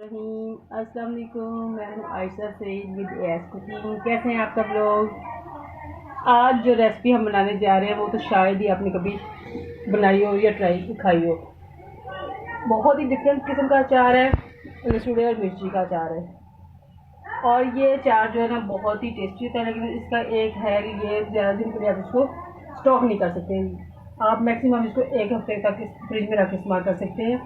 अस्सलाम वालेकुम। मैं हूँ Ayesha Saeed with S cooking. कैसे हैं आप सब लोग? आज जो रेसिपी हम बनाने जा रहे हैं वो तो शायद ही आपने कभी बनाई हो या ट्राई खाई हो। बहुत ही डिफरेंट किस्म का अचार है, लहसुन और मिर्ची का अचार है। और ये अचार जो है ना बहुत ही टेस्टी होता है, लेकिन इसका एक है कि ये ज़्यादा दिन के लिए आप इसको स्टॉक नहीं कर सकते। आप मैक्सिमम इसको एक हफ्ते तक फ्रिज में रख के इस्तेमाल कर सकते हैं,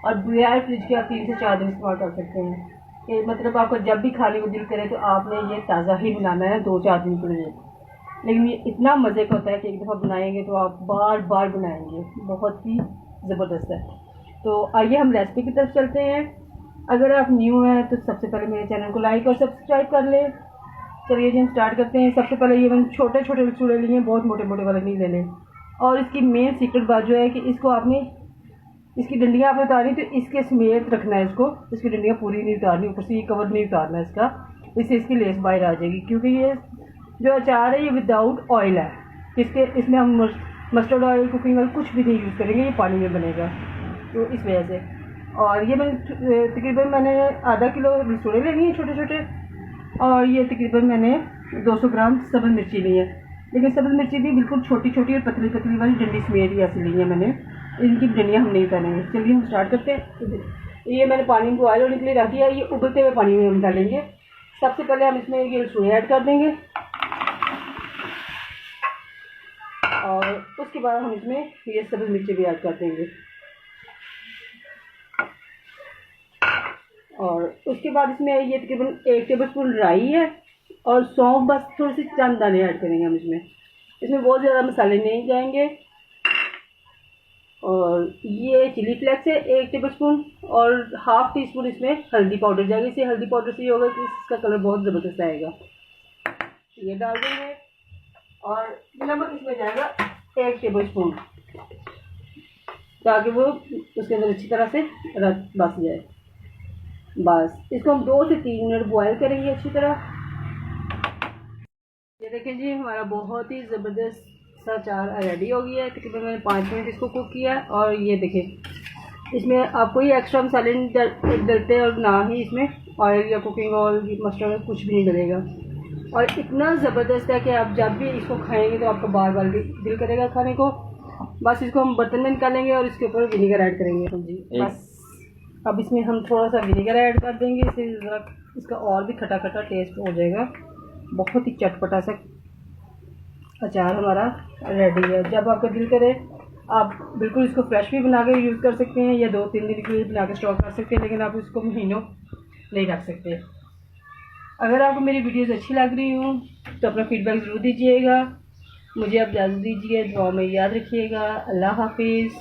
और बगैर फ्रिज के आप 3 से 4 दिन इस्तेमाल कर सकते हैं। कि मतलब आपको जब भी खाने को दिल करे तो आपने ये ताज़ा ही बनाना है 2-4 दिन के लिए। लेकिन ये इतना मज़े का होता है कि एक दफ़ा बनाएंगे तो आप बार बार बनाएंगे। बहुत ही ज़बरदस्त है। तो आइए हम रेसिपी की तरफ चलते हैं। अगर आप न्यू हैं तो सबसे पहले मेरे चैनल को लाइक और सब्सक्राइब कर लें। चलिए जी हम स्टार्ट करते हैं। सबसे पहले ये मैंने छोटे छोटे लहसुन लिए हैं, बहुत मोटे मोटे वाले नहीं लेने। और इसकी मेन सीक्रेट बात जो है कि इसको आपने इसकी डंडियाँ आपने उतारनी तो इसके समेत रखना है इसको। इसकी डंडियाँ पूरी नहीं उतारनी, ऊपर से ये कवर नहीं उतारना है इसका, इससे इसकी लेस बाहर आ जाएगी। क्योंकि ये जो अचार है ये विदाउट ऑयल है, इसमें हम मस्टर्ड ऑयल, कुकिंग ऑयल कुछ भी नहीं यूज़ करेंगे, ये पानी में बनेगा, तो इस वजह से। और ये तकरीबन मैंने आधा किलो लहसुन लेनी है छोटे छोटे, और ये तकरीबन मैंने 200 ग्राम सब्ज़ मिर्ची ली है। लेकिन सब्ज़ मिर्ची भी बिल्कुल छोटी छोटी और पतली पतली वाली डंडी समेत ही ऐसी ली है मैंने। इनकी डंडियाँ हम नहीं उतारेंगे। चलिए हम स्टार्ट करते हैं। ये मैंने पानी को बॉयल होने के लिए रख दिया। ये उबलते हुए पानी में हम डालेंगे। सबसे पहले हम इसमें ये लहसुन ऐड कर देंगे, और उसके बाद हम इसमें ये सब्ज़ मिर्ची भी ऐड कर देंगे। और उसके बाद इसमें ये तकरीबन 1 टेबलस्पून राई है, और सौंफ, बस थोड़ी सी चंद दाने ऐड करेंगे हम इसमें बहुत ज़्यादा मसाले नहीं जाएंगे। और ये चिली फ्लेक्स है 1 टेबलस्पून, और ½ टीस्पून इसमें हल्दी पाउडर जाएगा। इसे हल्दी पाउडर से ये होगा कि इसका कलर बहुत ज़बरदस्त आएगा। ये डाल देंगे, और नमक इसमें जाएगा 1 टेबलस्पून, ताकि वो उसके अंदर अच्छी तरह से बस जाए। बस इसको हम 2 से 3 मिनट बॉयल करेंगे अच्छी तरह। ये देखिए जी हमारा बहुत ही ज़बरदस्त सा अचार रेडी हो गया है। तकरीबन मैंने 5 मिनट इसको कुक किया। और ये देखिए इसमें आपको ही एक्स्ट्रा मसाले नहीं डलते, और ना ही इसमें ऑयल या कुकिंग ऑयल, मस्टर्ड कुछ भी नहीं डलेगा। और इतना ज़बरदस्त है कि आप जब भी इसको खाएंगे तो आपको बार बार दिल करेगा खाने को। बस इसको हम बर्तन में निकालेंगे और इसके ऊपर विनीगर ऐड करेंगे जी। बस अब इसमें हम थोड़ा सा विनीगर ऐड कर देंगे, इससे ज़रा इसका और भी खटा खटा टेस्ट हो जाएगा। बहुत ही चटपटा सा अचार हमारा रेडी है। जब आपका दिल करे आप बिल्कुल इसको फ्रेश भी बना के यूज़ कर सकते हैं, या 2-3 दिन के लिए बना के स्टॉक कर सकते हैं, लेकिन आप इसको महीनों नहीं रख सकते। अगर आपको मेरी वीडियोस अच्छी लग रही हो तो अपना फीडबैक ज़रूर दीजिएगा। मुझे आप इजाज़त दीजिए, दुआ में याद रखिएगा। अल्लाह हाफिज़।